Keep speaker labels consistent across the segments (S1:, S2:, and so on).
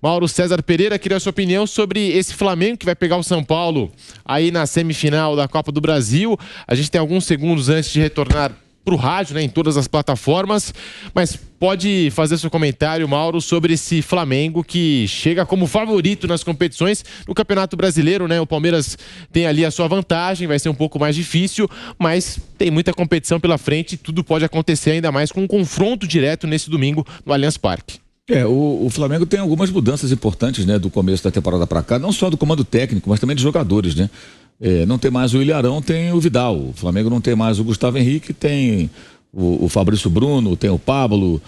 S1: Mauro César Pereira, queria a sua opinião sobre esse Flamengo que vai pegar o São Paulo aí na semifinal da Copa do Brasil. A gente tem alguns segundos antes de retornar para o rádio, né, em todas as plataformas, mas pode fazer seu comentário, Mauro, sobre esse Flamengo que chega como favorito nas competições. No Campeonato Brasileiro, né, o Palmeiras tem ali a sua vantagem, vai ser um pouco mais difícil, mas tem muita competição pela frente e tudo pode acontecer, ainda mais com um confronto direto nesse domingo no Allianz Parque.
S2: O Flamengo tem algumas mudanças importantes, né, do começo da temporada para cá, não só do comando técnico, mas também de jogadores, né? Não tem mais o Ilharão, tem o Vidal. O Flamengo não tem mais o Gustavo Henrique, tem o Fabrício Bruno, tem o Pablo,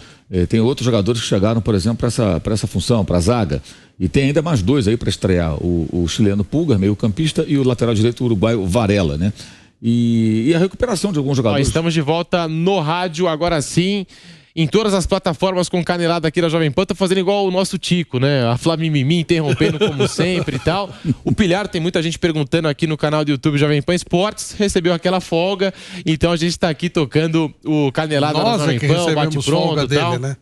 S2: tem outros jogadores que chegaram, por exemplo, para essa função, para a zaga. E tem ainda mais dois aí para estrear: o chileno Pulgar, meio-campista, e o lateral direito uruguaio Varela, né? E a recuperação de alguns jogadores.
S1: Estamos de volta no rádio, agora sim. Em todas as plataformas com canelada aqui da Jovem Pan, tá fazendo igual o nosso Tico, né? A Flamimimi interrompendo como sempre e tal. O Pilhar, tem muita gente perguntando aqui no canal do YouTube Jovem Pan Esportes, recebeu aquela folga, então a gente tá aqui tocando o canelada da Jovem Pan, o bate-pronto e tal.
S3: Dele, né?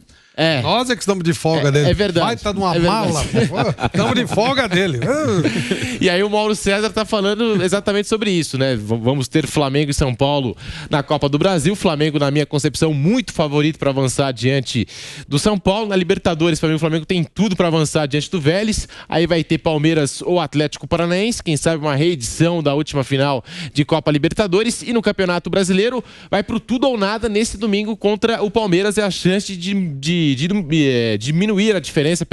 S3: Nós é que estamos de folga dele.
S1: É verdade.
S3: Vai estar numa mala. Estamos de folga dele.
S1: E aí o Mauro César tá falando exatamente sobre isso, né? Vamos ter Flamengo e São Paulo na Copa do Brasil. Flamengo, na minha concepção, muito favorito para avançar diante do São Paulo. Na Libertadores, para mim, o Flamengo tem tudo para avançar diante do Vélez. Aí vai ter Palmeiras ou Atlético Paranaense. Quem sabe uma reedição da última final de Copa Libertadores. E no Campeonato Brasileiro, vai pro tudo ou nada nesse domingo contra o Palmeiras. É a chance de diminuir a diferença,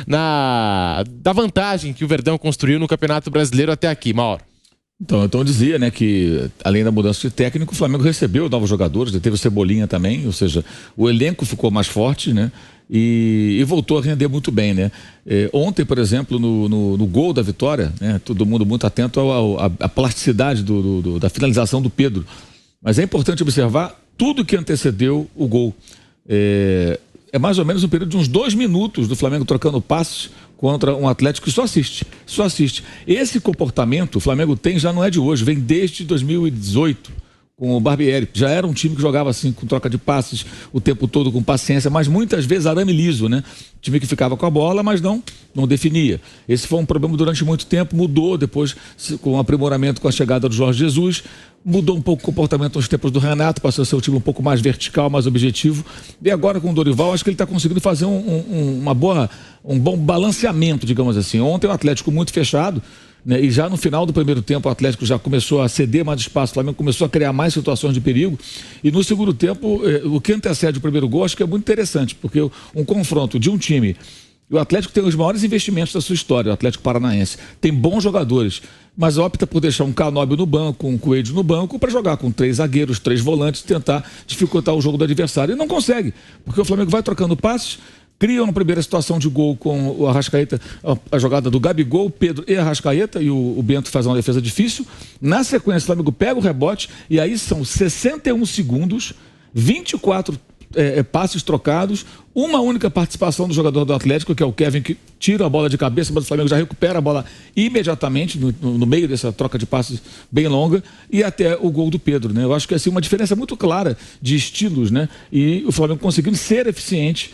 S1: da vantagem que o Verdão construiu no Campeonato Brasileiro até aqui, Mauro.
S2: Então eu dizia, né, que além da mudança de técnico, o Flamengo recebeu novos jogadores, teve o Cebolinha também, ou seja, o elenco ficou mais forte, né, e voltou a render muito bem, né. Ontem, por exemplo, no gol da vitória, né, todo mundo muito atento à plasticidade da finalização do Pedro, mas é importante observar tudo que antecedeu o gol. É mais ou menos um período de uns 2 minutos do Flamengo trocando passes contra um Atlético que só assiste. Esse comportamento o Flamengo tem, já não é de hoje, vem desde 2018 com o Barbieri. Já era um time que jogava assim, com troca de passes o tempo todo, com paciência, mas muitas vezes arame liso, né? Time que ficava com a bola, mas não definia. Esse foi um problema durante muito tempo, mudou depois com o aprimoramento com a chegada do Jorge Jesus, mudou um pouco o comportamento nos tempos do Renato, passou a ser um time um pouco mais vertical, mais objetivo, e agora com o Dorival, acho que ele está conseguindo fazer um bom balanceamento, digamos assim. Ontem o Atlético muito fechado, né, e já no final do primeiro tempo o Atlético já começou a ceder mais espaço, o Flamengo começou a criar mais situações de perigo, e no segundo tempo o que antecede o primeiro gol acho que é muito interessante, porque um confronto de um time, o Atlético tem os maiores investimentos da sua história, o Atlético Paranaense, tem bons jogadores, mas opta por deixar um Canóbio no banco, um Coelho no banco, para jogar com 3 zagueiros, 3 volantes, tentar dificultar o jogo do adversário, e não consegue, porque o Flamengo vai trocando passes, criam na primeira situação de gol com o Arrascaeta, a jogada do Gabigol, Pedro e Arrascaeta, e o Bento faz uma defesa difícil. Na sequência, o Flamengo pega o rebote, e aí são 61 segundos, 24 passes trocados, uma única participação do jogador do Atlético, que é o Kevin, que tira a bola de cabeça, mas o Flamengo já recupera a bola imediatamente, no meio dessa troca de passes bem longa, e até o gol do Pedro, né? Eu acho que é assim, uma diferença muito clara de estilos, né? E o Flamengo conseguindo ser eficiente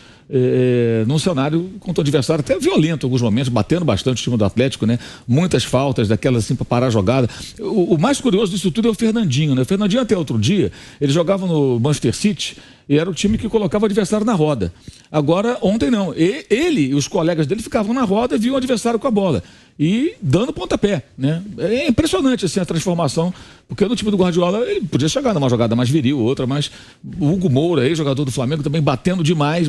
S2: num cenário contra o adversário até violento em alguns momentos, batendo bastante o time do Atlético, né? Muitas faltas, daquelas assim para parar a jogada. O mais curioso disso tudo é o Fernandinho, né? O Fernandinho até outro dia, ele jogava no Manchester City e era o time que colocava o adversário na roda. Agora, ontem não. Ele e os colegas dele ficavam na roda e viam o adversário com a bola e dando pontapé, né? É impressionante assim a transformação, porque no time do Guardiola ele podia chegar numa jogada mais viril, outra, mas o Hugo Moura, aí, jogador do Flamengo, também batendo demais,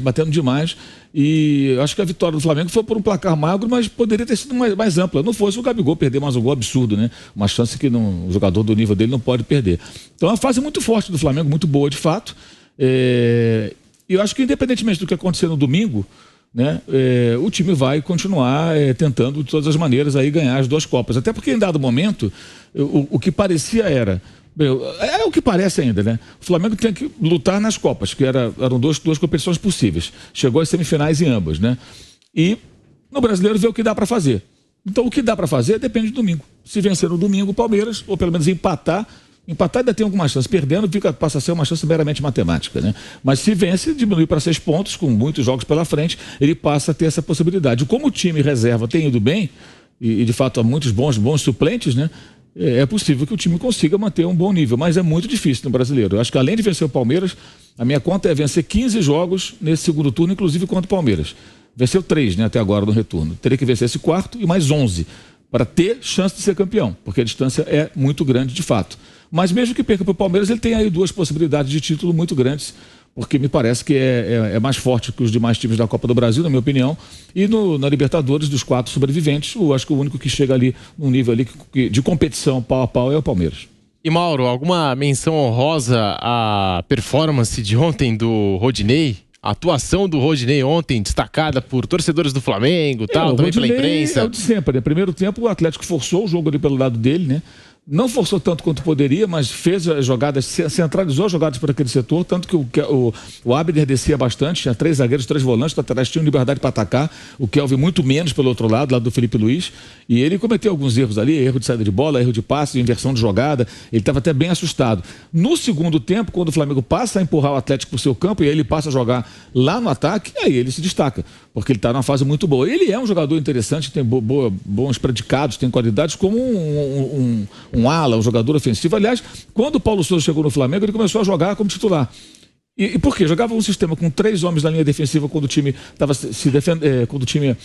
S2: e acho que a vitória do Flamengo foi por um placar magro, mas poderia ter sido mais ampla. Não fosse o Gabigol perder mais um gol absurdo, né? Uma chance que o jogador do nível dele não pode perder. Então é uma fase muito forte do Flamengo, muito boa de fato. E eu acho que independentemente do que acontecer no domingo, né, o time vai continuar tentando de todas as maneiras aí ganhar as 2 Copas, até porque em dado momento o que parecia é o que parece ainda, né? O Flamengo tem que lutar nas Copas, que eram duas competições possíveis, chegou às semifinais em ambas, né? E no Brasileiro ver o que dá para fazer. Então o que dá para fazer depende do domingo. Se vencer no domingo o Palmeiras, ou pelo menos empatar, Empatar ainda tem alguma chance. Perdendo passa a ser uma chance meramente matemática, né? Mas se vence, diminui para 6 pontos, com muitos jogos pela frente, ele passa a ter essa possibilidade. Como o time reserva tem ido bem, e de fato há muitos bons suplentes, né? É possível que o time consiga manter um bom nível, mas é muito difícil no Brasileiro. Eu acho que além de vencer o Palmeiras, a minha conta é vencer 15 jogos nesse segundo turno, inclusive contra o Palmeiras. Venceu 3, né, até agora no retorno. Teria que vencer esse quarto e mais 11 para ter chance de ser campeão, porque a distância é muito grande de fato. Mas mesmo que perca para o Palmeiras, ele tem aí 2 possibilidades de título muito grandes, porque me parece que é mais forte que os demais times da Copa do Brasil, na minha opinião. E na Libertadores, dos 4 sobreviventes, eu acho que o único que chega ali num nível ali de competição pau a pau é o Palmeiras.
S1: E Mauro, alguma menção honrosa à performance de ontem do Rodinei? A atuação do Rodinei ontem, destacada por torcedores do Flamengo, também pela imprensa.
S2: É o de sempre, né? Primeiro tempo, o Atlético forçou o jogo ali pelo lado dele, né? Não forçou tanto quanto poderia, mas fez as jogadas, centralizou as jogadas por aquele setor, tanto que o Abner descia bastante, tinha 3 zagueiros, 3 volantes, laterais tinham liberdade para atacar, o Kelvin muito menos pelo outro lado do Felipe Luiz, e ele cometeu alguns erros ali, erro de saída de bola, erro de passe, inversão de jogada, ele estava até bem assustado. No segundo tempo, quando o Flamengo passa a empurrar o Atlético para o seu campo e aí ele passa a jogar lá no ataque, aí ele se destaca, porque ele está numa fase muito boa. Ele é um jogador interessante, tem bons predicados, tem qualidades como um ala, um jogador ofensivo. Aliás, quando o Paulo Souza chegou no Flamengo, ele começou a jogar como titular. E por quê? Jogava um sistema com 3 homens na linha defensiva quando o time estava se defendendo, quando o time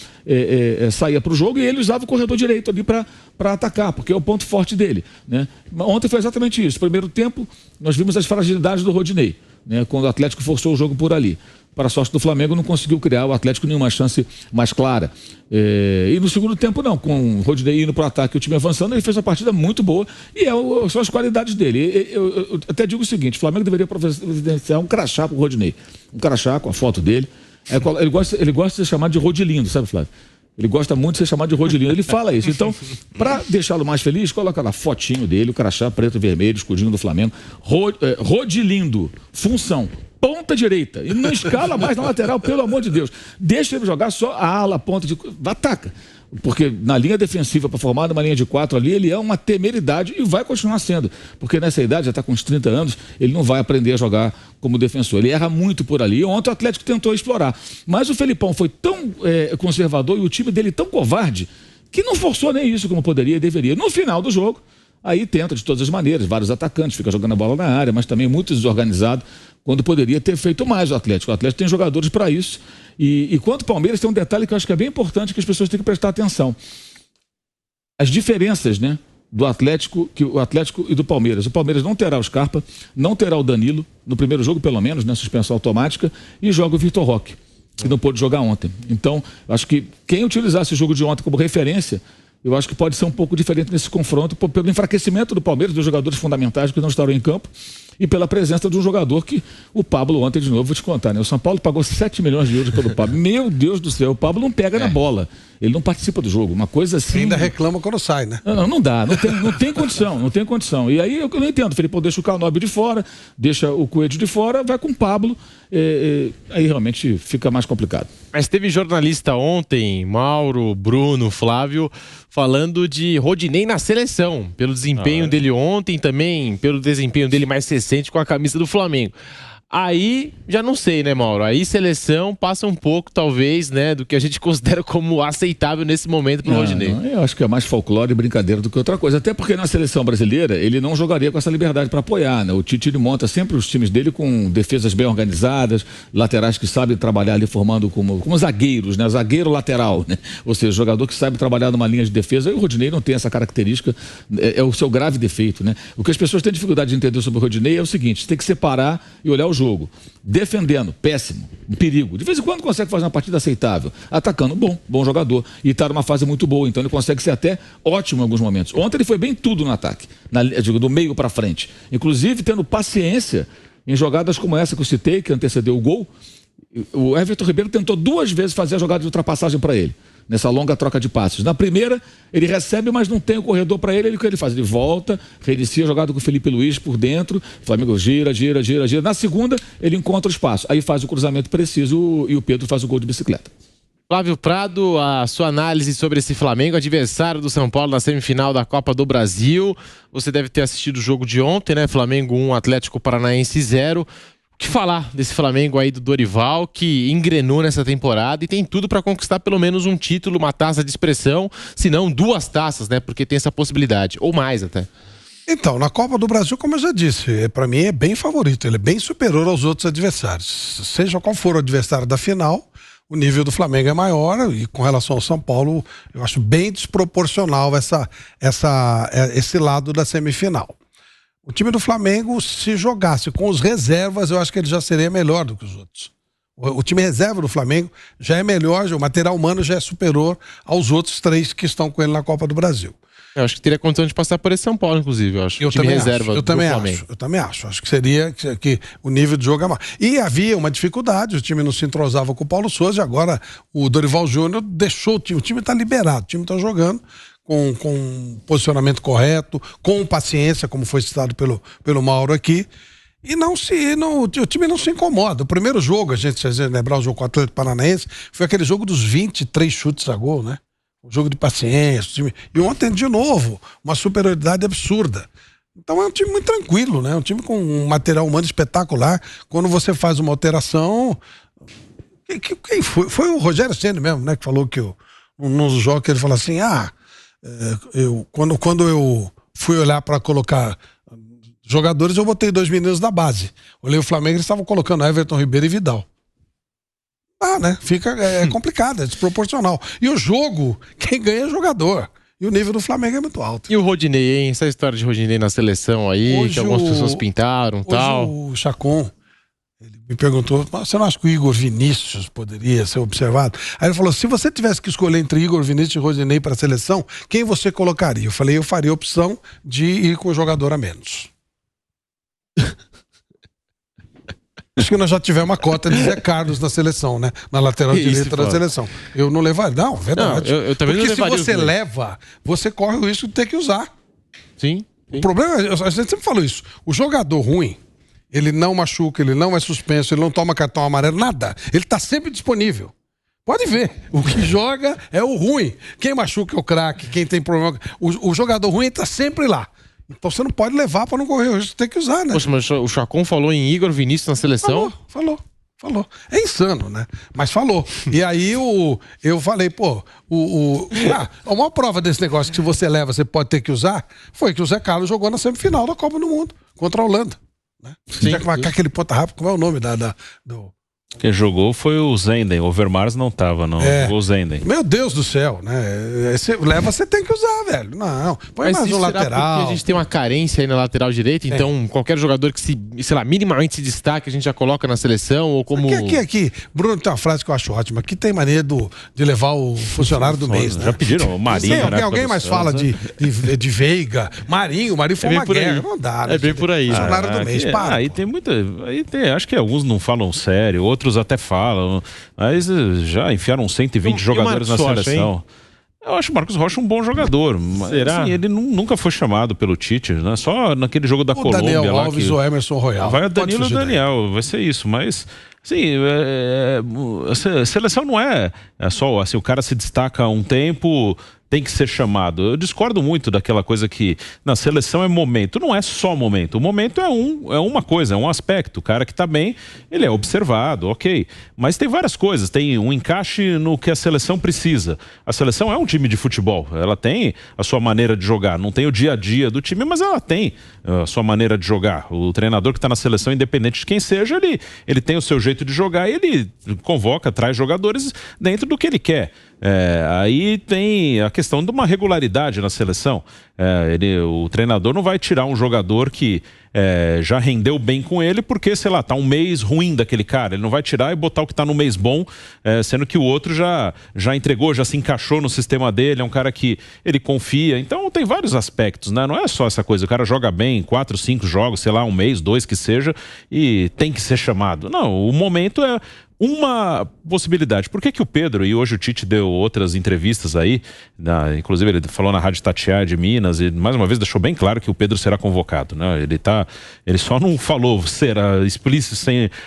S2: saía para o jogo, e ele usava o corredor direito ali para atacar, porque é o ponto forte dele, né? Ontem foi exatamente isso. Primeiro tempo, nós vimos as fragilidades do Rodinei, né? Quando o Atlético forçou o jogo por ali. Para a sorte do Flamengo, não conseguiu criar o Atlético nenhuma chance mais clara. E no segundo tempo, não. Com o Rodinei indo para o ataque e o time avançando, ele fez uma partida muito boa. E são as qualidades dele. Eu até digo o seguinte: o Flamengo deveria providenciar um crachá para o Rodinei. Um crachá com a foto dele. Ele gosta de ser chamado de Rodilindo, sabe, Flávio? Ele gosta muito de ser chamado de Rodilindo. Ele fala isso. Então, para deixá-lo mais feliz, coloca lá fotinho dele, o crachá preto e vermelho, escudinho do Flamengo. Rodilindo, função. Ponta direita, e não escala mais na lateral, pelo amor de Deus. Deixa ele jogar só a ala, ponta de... Ataca. Porque na linha defensiva, para formar uma linha de 4 ali, ele é uma temeridade e vai continuar sendo. Porque nessa idade, já está com uns 30 anos, ele não vai aprender a jogar como defensor. Ele erra muito por ali. E ontem o Atlético tentou explorar. Mas o Felipão foi tão conservador e o time dele tão covarde que não forçou nem isso como poderia e deveria. No final do jogo, aí tenta de todas as maneiras, vários atacantes, fica jogando a bola na área, mas também muito desorganizado, quando poderia ter feito mais o Atlético. O Atlético tem jogadores para isso. E quanto ao Palmeiras, tem um detalhe que eu acho que é bem importante, que as pessoas têm que prestar atenção. As diferenças, né, do Atlético e do Palmeiras. O Palmeiras não terá o Scarpa, não terá o Danilo, no primeiro jogo pelo menos, né, suspensão automática, e joga o Vitor Roque, que não pôde jogar ontem. Então, acho que quem utilizasse o jogo de ontem como referência, eu acho que pode ser um pouco diferente nesse confronto, pelo enfraquecimento do Palmeiras, dos jogadores fundamentais que não estarão em campo, e pela presença de um jogador que o Pablo ontem, de novo, vou te contar, né? O São Paulo pagou 7 milhões de euros pelo Pablo. Meu Deus do céu, o Pablo não pega na bola. Ele não participa do jogo. Uma coisa assim...
S3: Ainda reclama quando sai, né?
S2: Não dá, não tem condição, não tem condição. E aí eu não entendo, Felipe, deixa o Canóbio de fora, deixa o Coelho de fora, vai com o Pablo, aí realmente fica mais complicado.
S1: Mas teve jornalista ontem, Mauro, Bruno, Flávio, falando de Rodinei na seleção, pelo desempenho dele ontem, também pelo desempenho dele mais recente com a camisa do Flamengo. Aí, já não sei, né, Mauro? Aí seleção passa um pouco, talvez, né, do que a gente considera como aceitável nesse momento pro Rodinei.
S2: Eu acho que é mais folclore e brincadeira do que outra coisa. Até porque na seleção brasileira, ele não jogaria com essa liberdade para apoiar, né? O Tite, ele monta sempre os times dele com defesas bem organizadas, laterais que sabem trabalhar ali formando como zagueiros, né? Zagueiro lateral, né? Ou seja, jogador que sabe trabalhar numa linha de defesa. E o Rodinei não tem essa característica, é o seu grave defeito, né? O que as pessoas têm dificuldade de entender sobre o Rodinei é o seguinte: tem que separar e olhar o jogo. Defendendo, péssimo, um perigo. De vez em quando consegue fazer uma partida aceitável. Atacando, bom jogador. E está numa fase muito boa, então ele consegue ser até ótimo em alguns momentos. Ontem ele foi bem tudo no ataque, do meio para frente. Inclusive tendo paciência em jogadas como essa que eu citei, que antecedeu o gol. O Everton Ribeiro tentou 2 vezes fazer a jogada de ultrapassagem para ele, nessa longa troca de passes. Na primeira, ele recebe, mas não tem o corredor para ele. O que ele faz? Ele volta, reinicia a jogada com o Felipe Luiz por dentro. O Flamengo gira. Na segunda, ele encontra o espaço. Aí faz o cruzamento preciso e o Pedro faz o gol de bicicleta.
S1: Flávio Prado, a sua análise sobre esse Flamengo, adversário do São Paulo na semifinal da Copa do Brasil. Você deve ter assistido o jogo de ontem, né? Flamengo 1, Atlético Paranaense 0. O que falar desse Flamengo aí do Dorival, que engrenou nessa temporada e tem tudo para conquistar pelo menos um título, uma taça de expressão, se não 2 taças, né? Porque tem essa possibilidade, ou mais até.
S3: Então, na Copa do Brasil, como eu já disse, para mim é bem favorito, ele é bem superior aos outros adversários. Seja qual for o adversário da final, o nível do Flamengo é maior e com relação ao São Paulo, eu acho bem desproporcional esse lado da semifinal. O time do Flamengo, se jogasse com os reservas, eu acho que ele já seria melhor do que os outros. O time reserva do Flamengo já é melhor, o material humano já é superior aos outros 3 que estão com ele na Copa do Brasil.
S1: Eu acho que teria condição de passar por esse São Paulo, inclusive. Eu acho.
S3: Eu também acho. Acho que seria que o nível de jogo é maior. E havia uma dificuldade, o time não se entrosava com o Paulo Souza, e agora o Dorival Júnior deixou o time está liberado, o time está jogando com posicionamento correto, com paciência, como foi citado pelo Mauro aqui. E o time não se incomoda. O primeiro jogo, a gente lembrar o jogo com o Atlético Paranaense, foi aquele jogo dos 23 chutes a gol, né? Um jogo de paciência. Time... E ontem, de novo, uma superioridade absurda. Então é um time muito tranquilo, né? Um time com um material humano espetacular. Quando você faz uma alteração... Quem foi? Foi o Rogério Ceni mesmo, né? Que falou que nos jogos que ele falou assim, quando eu fui olhar para colocar jogadores, eu botei 2 meninos da base. Olhei o Flamengo, eles estavam colocando Everton Ribeiro e Vidal. Né? É complicado, é desproporcional. E o jogo, quem ganha é o jogador. E o nível do Flamengo é muito alto.
S1: E o Rodinei, hein? Essa história de Rodinei na seleção aí, hoje que algumas pessoas pintaram e tal.
S3: O Chacon, ele me perguntou, você não acha que o Igor Vinícius poderia ser observado? Aí ele falou, se você tivesse que escolher entre Igor Vinícius e Rodinei para a seleção, quem você colocaria? Eu falei, eu faria a opção de ir com o jogador a menos. Acho que nós já tivemos uma cota de Zé Carlos na seleção, né? Na lateral direita da seleção. Eu não levaria. Não, verdade.
S1: Não, eu também
S3: porque
S1: não levaria.
S3: Se você leva, você corre o risco de ter que usar.
S1: Sim.
S3: O problema, a gente sempre falou isso. O jogador ruim, ele não machuca, ele não é suspenso, ele não toma cartão amarelo, nada. Ele tá sempre disponível. Pode ver. O que joga é o ruim. Quem machuca é o craque, quem tem problema. O jogador ruim tá sempre lá. Então você não pode levar para não correr o risco de ter que usar, né?
S1: Poxa, mas o Chacon falou em Igor Vinícius na seleção?
S3: Falou. É insano, né? Mas falou. E aí eu falei, a maior prova desse negócio que se você leva, você pode ter que usar, foi que o Zé Carlos jogou na semifinal da Copa do Mundo, contra a Holanda. Né? Sim, já que marcar aquele ponta rápido, como é o nome do...
S4: Quem jogou foi o Zenden. O Overmars não tava, não. Jogou o Zenden.
S3: Meu Deus do céu, né? Você tem que usar, velho. Não, põe mais um lateral.
S1: Porque a gente tem uma carência aí na lateral direita, então qualquer jogador que minimamente se destaque, a gente já coloca na seleção, ou como...
S3: Aqui, Bruno tem uma frase que eu acho ótima. Aqui tem mania de levar o funcionário do mês, né?
S4: Já pediram o Marinho, né?
S3: Alguém mais fala de Veiga, Marinho foi uma guerra. Não dá, né?
S1: É bem por aí.
S3: Funcionário do mês, para.
S4: Aí tem muita... Acho que alguns não falam sério, outros até falam, mas já enfiaram 120 jogadores na seleção. Eu acho o Marcos Rocha um bom jogador. Será? Assim, ele nunca foi chamado pelo Tite, né? Só naquele jogo da Colômbia.
S3: Daniel Alves ou Emerson Royal.
S4: Vai o Danilo e o Daniel, vai ser isso. Mas, assim, a seleção não é só assim, o cara se destaca um tempo... tem que ser chamado. Eu discordo muito daquela coisa que na seleção é momento. Não é só momento. O momento é uma coisa, é um aspecto. O cara que tá bem, ele é observado, ok. Mas tem várias coisas. Tem um encaixe no que a seleção precisa. A seleção é um time de futebol. Ela tem a sua maneira de jogar. Não tem o dia a dia do time, mas ela tem a sua maneira de jogar. O treinador que está na seleção, independente de quem seja, ele tem o seu jeito de jogar e ele convoca, traz jogadores dentro do que ele quer. Aí tem a questão de uma regularidade na seleção. O treinador não vai tirar um jogador que já rendeu bem com ele porque, sei lá, tá um mês ruim daquele cara. Ele não vai tirar e botar o que tá no mês bom, sendo que o outro já entregou, já se encaixou no sistema dele, é um cara que ele confia. Então tem vários aspectos, né? Não é só essa coisa, o cara joga bem, 4, 5 jogos, sei lá, um mês, 2 que seja, e tem que ser chamado. Não, o momento é uma possibilidade. Por que o Pedro, e hoje o Tite deu outras entrevistas aí, inclusive ele falou na Rádio Tatiaia de Minas, e mais uma vez deixou bem claro que o Pedro será convocado, né? Ele só não falou, será explícito,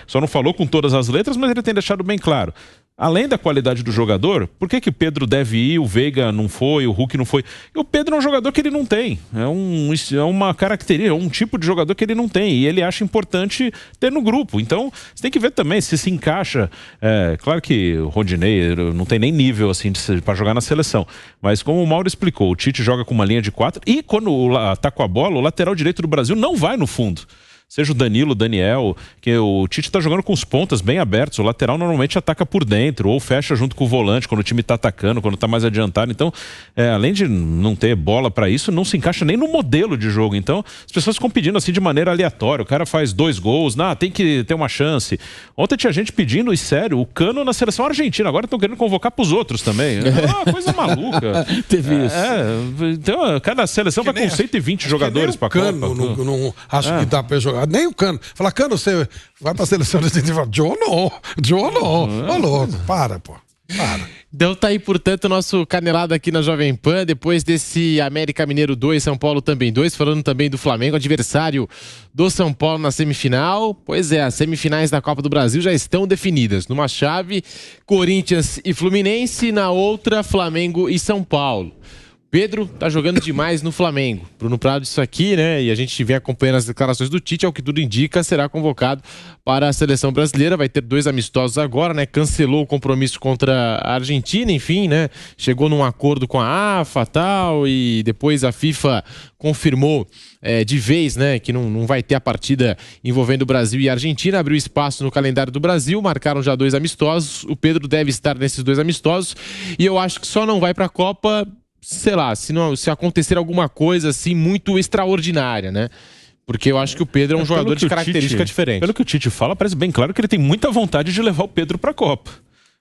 S4: só não falou com todas as letras, mas ele tem deixado bem claro. além da qualidade do jogador, por que o Pedro deve ir, o Veiga não foi, o Hulk não foi? E o Pedro é um jogador que ele não tem. É uma característica, um tipo de jogador que ele não tem. E ele acha importante ter no grupo. Então, você tem que ver também se encaixa. Claro que o Rodinei não tem nem nível assim para jogar na seleção. Mas como o Mauro explicou, o Tite joga com uma linha de 4 e quando tá com a bola, o lateral direito do Brasil não vai no fundo. Seja o Danilo, o Daniel, que o Tite tá jogando com os pontas bem abertos. O lateral normalmente ataca por dentro ou fecha junto com o volante quando o time tá atacando, quando tá mais adiantado. Então, além de não ter bola para isso, não se encaixa nem no modelo de jogo. Então, as pessoas ficam pedindo assim de maneira aleatória. O cara faz 2 gols, tem que ter uma chance. Ontem tinha gente pedindo, e sério, o Cano na seleção argentina. Agora estão querendo convocar pros outros também. É uma coisa maluca.
S2: Teve isso.
S4: Então, cada seleção vai com 120 jogadores pra Copa.
S3: Não acho que dá pra jogar. Nem o Cano. Fala, Cano, você vai pra seleção argentina? Joe não. Ô, louco, para, pô. Para.
S1: Então tá aí, portanto, o nosso canelado aqui na Jovem Pan, depois desse América Mineiro 2, São Paulo também 2, falando também do Flamengo, adversário do São Paulo na semifinal. Pois é, as semifinais da Copa do Brasil já estão definidas. Numa chave, Corinthians e Fluminense, na outra, Flamengo e São Paulo. Pedro tá jogando demais no Flamengo. Bruno Prado, isso aqui, né? E a gente vem acompanhando as declarações do Tite, ao que tudo indica, será convocado para a seleção brasileira. Vai ter 2 amistosos agora, né? Cancelou o compromisso contra a Argentina, enfim, né? Chegou num acordo com a AFA e tal, e depois a FIFA confirmou de vez, né? Que não vai ter a partida envolvendo o Brasil e a Argentina. Abriu espaço no calendário do Brasil, marcaram já 2 amistosos. O Pedro deve estar nesses 2 amistosos. E eu acho que só não vai para a Copa, sei lá, se acontecer alguma coisa assim muito extraordinária, né? Porque eu acho que o Pedro é um jogador de característica diferente.
S4: Pelo que o Tite fala, parece bem claro que ele tem muita vontade de levar o Pedro para a Copa.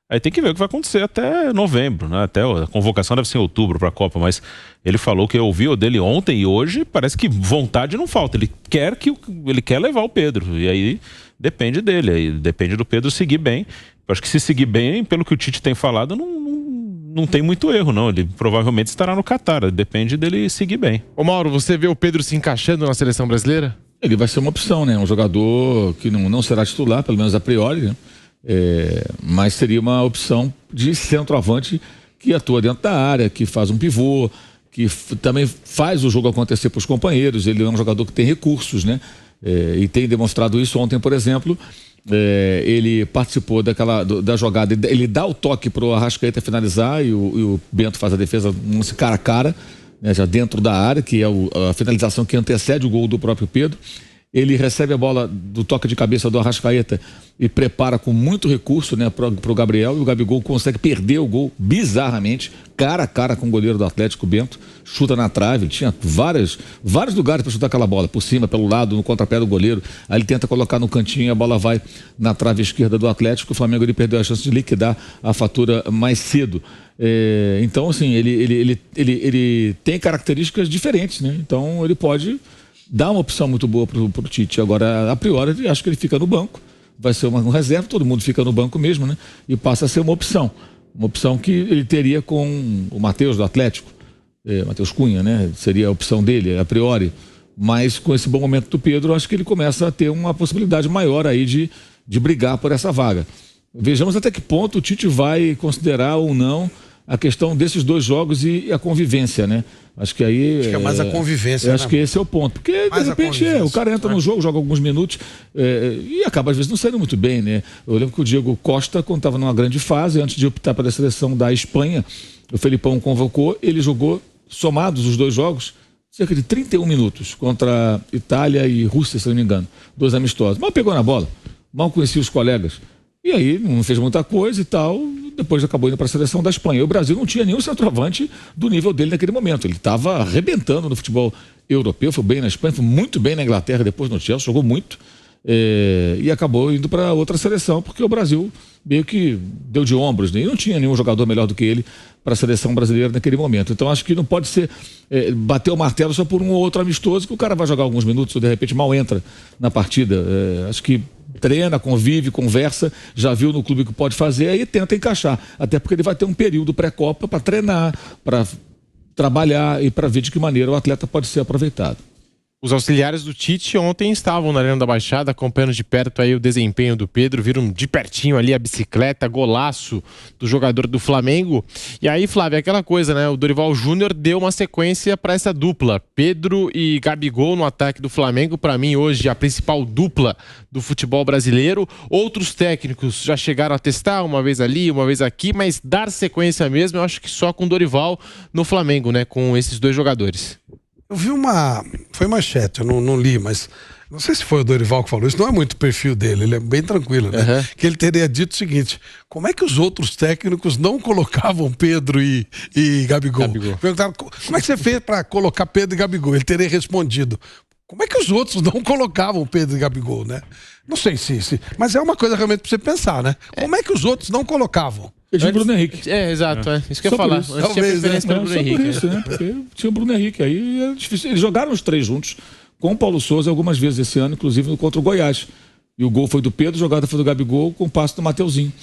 S4: Aí tem que ver o que vai acontecer até novembro, né? Até a convocação deve ser em outubro para a Copa, mas ele falou que eu ouvi o dele ontem e hoje parece que vontade não falta. Ele quer levar o Pedro e aí depende dele, aí depende do Pedro seguir bem. Eu acho que se seguir bem, pelo que o Tite tem falado, não tem muito erro, não. Ele provavelmente estará no Catar. Depende dele seguir bem.
S1: Ô Mauro, você vê o Pedro se encaixando na seleção brasileira?
S2: Ele vai ser uma opção, né? Um jogador que não será titular, pelo menos a priori, né? Mas seria uma opção de centroavante que atua dentro da área, que faz um pivô, que também faz o jogo acontecer para os companheiros. Ele é um jogador que tem recursos, né? E tem demonstrado isso ontem, por exemplo. Ele participou da jogada, ele dá o toque pro Arrascaeta finalizar e o Bento faz a defesa cara a cara, né, já dentro da área, que é a finalização que antecede o gol do próprio Pedro. Ele recebe a bola do toque de cabeça do Arrascaeta e prepara com muito recurso, né, pro Gabriel, e o Gabigol consegue perder o gol bizarramente, cara a cara com o goleiro do Atlético, Bento, chuta na trave. Ele tinha vários lugares para chutar aquela bola, por cima, pelo lado, no contrapé do goleiro. Aí ele tenta colocar no cantinho, a bola vai na trave esquerda do Atlético. O Flamengo ele perdeu a chance de liquidar a fatura mais cedo. Então, assim, ele tem características diferentes, né? Então ele pode dar uma opção muito boa pro Tite. Agora, a priori, acho que ele fica no banco. Vai ser uma reserva, todo mundo fica no banco mesmo, né? E passa a ser uma opção. Uma opção que ele teria com o Matheus do Atlético. Matheus Cunha, né? Seria a opção dele, a priori. Mas com esse bom momento do Pedro, acho que ele começa a ter uma possibilidade maior aí de brigar por essa vaga. Vejamos até que ponto o Tite vai considerar ou não a questão desses 2 jogos e a convivência, né? Acho que aí...
S3: Acho que é mais a convivência,
S2: né? Acho que esse é o ponto. Porque, de repente, o cara entra no jogo, joga alguns minutos e acaba, às vezes, não saindo muito bem, né? Eu lembro que o Diego Costa, quando estava numa grande fase, antes de optar pela seleção da Espanha, o Felipão convocou, ele jogou, somados os 2 jogos, cerca de 31 minutos contra Itália e Rússia, se não me engano. 2 amistosos. Mal pegou na bola, mal conhecia os colegas. E aí não fez muita coisa e tal, depois acabou indo para a seleção da Espanha. E o Brasil não tinha nenhum centroavante do nível dele naquele momento. Ele estava arrebentando no futebol europeu, foi bem na Espanha, foi muito bem na Inglaterra, depois no Chelsea, jogou muito. E acabou indo para outra seleção, porque o Brasil meio que deu de ombros, né? E não tinha nenhum jogador melhor do que ele para a seleção brasileira naquele momento. Então acho que não pode ser bater o martelo só por um ou outro amistoso, que o cara vai jogar alguns minutos ou de repente mal entra na partida. Acho que treina, convive, conversa, já viu no clube que pode fazer, aí tenta encaixar. Até porque ele vai ter um período pré-copa para treinar, para trabalhar e para ver de que maneira o atleta pode ser aproveitado.
S1: Os auxiliares do Tite ontem estavam na Arena da Baixada acompanhando de perto aí o desempenho do Pedro, viram de pertinho ali a bicicleta, golaço do jogador do Flamengo. E aí, Flávio, aquela coisa, né? O Dorival Júnior deu uma sequência para essa dupla, Pedro e Gabigol no ataque do Flamengo. Para mim, hoje, a principal dupla do futebol brasileiro. Outros técnicos já chegaram a testar uma vez ali, uma vez aqui, mas dar sequência mesmo, eu acho que só com o Dorival no Flamengo, né? Com esses dois jogadores.
S3: Eu vi foi manchete, eu não li, mas não sei se foi o Dorival que falou isso, não é muito o perfil dele, ele é bem tranquilo, né? Uhum. Que ele teria dito o seguinte: como é que os outros técnicos não colocavam Pedro e Gabigol? Perguntaram, como é que você fez para colocar Pedro e Gabigol? Ele teria respondido: como é que os outros não colocavam Pedro e Gabigol, né? Não sei se mas é uma coisa realmente para você pensar, né? Como é que os outros não colocavam?
S2: Tinha o Bruno Henrique.
S1: Exato, isso que eu ia falar.
S3: Antes tinha preferência pelo Bruno Henrique.
S2: Isso, né? Porque tinha o Bruno Henrique. Aí é difícil. Eles jogaram os três juntos com o Paulo Souza algumas vezes esse ano, inclusive contra o Goiás. E o gol foi do Pedro, a jogada foi do Gabigol com o passe do Mateuzinho.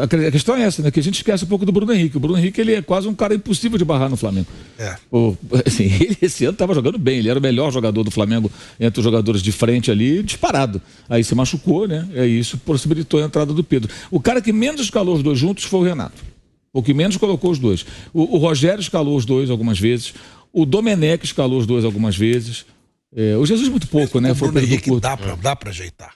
S2: A questão é essa, né? Que a gente esquece um pouco do Bruno Henrique. O Bruno Henrique, ele é quase um cara impossível de barrar no Flamengo. Assim, ele esse ano estava jogando bem, ele era o melhor jogador do Flamengo entre os jogadores de frente ali, disparado. Aí se machucou, né? E isso possibilitou a entrada do Pedro. O cara que menos escalou os dois juntos foi o Renato. O que menos colocou os dois. O Rogério escalou os dois algumas vezes. O Domenech escalou os dois algumas vezes. O Jesus muito pouco, né?
S3: O Bruno Henrique dá pra ajeitar.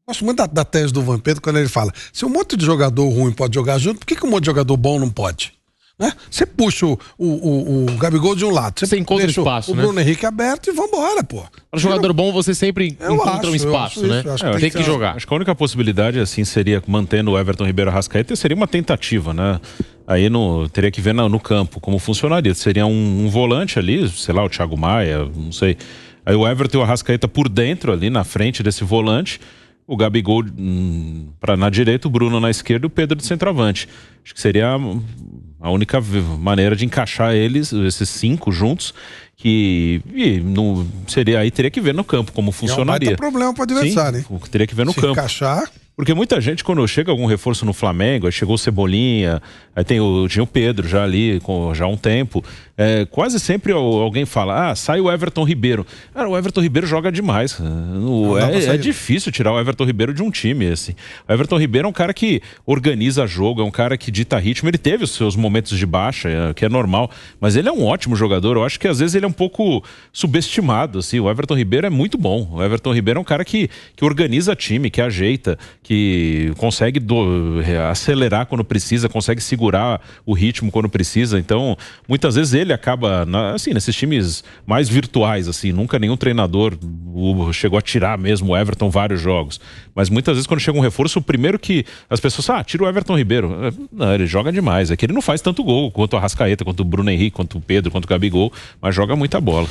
S3: Gosto muito da tese do Vampeta quando ele fala: se um monte de jogador ruim pode jogar junto, por que um monte de jogador bom não pode? Né? Você puxa o Gabigol de um lado,
S1: você encontra espaço,
S3: o Bruno Henrique aberto e vambora, pô.
S1: Para jogador bom, você sempre encontra um espaço, né? Tem que jogar.
S4: Acho que a única possibilidade, assim, seria, mantendo o Everton Ribeiro Arrascaeta, seria uma tentativa, né? Aí teria que ver no campo como funcionaria. Seria um volante ali, sei lá, o Thiago Maia, não sei. Aí o Everton e o Arrascaeta por dentro, ali na frente desse volante. O Gabigol na direita, o Bruno na esquerda e o Pedro de centroavante. Acho que seria a única maneira de encaixar esses cinco juntos, aí teria que ver no campo como funcionaria.
S3: É um problema para o adversário, hein?
S4: Teria que ver no campo.
S3: Encaixar.
S4: Porque muita gente, quando chega algum reforço no Flamengo, aí chegou o Cebolinha, aí tinha o Pedro já ali, já há um tempo, quase sempre alguém fala: sai o Everton Ribeiro. Cara, o Everton Ribeiro joga demais. É difícil tirar o Everton Ribeiro de um time, assim. O Everton Ribeiro é um cara que organiza jogo, é um cara que dita ritmo. Ele teve os seus momentos de baixa, que é normal, mas ele é um ótimo jogador. Eu acho que às vezes ele é um pouco subestimado, assim. O Everton Ribeiro é muito bom. O Everton Ribeiro é um cara que organiza time, que ajeita, que consegue acelerar quando precisa, consegue segurar o ritmo quando precisa. Então, muitas vezes ele acaba, assim, nesses times mais virtuais, assim, nunca nenhum treinador chegou a tirar mesmo o Everton vários jogos. Mas muitas vezes quando chega um reforço, o primeiro que as pessoas tira o Everton Ribeiro. Não, ele joga demais. É que ele não faz tanto gol quanto o Arrascaeta, quanto o Bruno Henrique, quanto o Pedro, quanto o Gabigol, mas joga muita bola.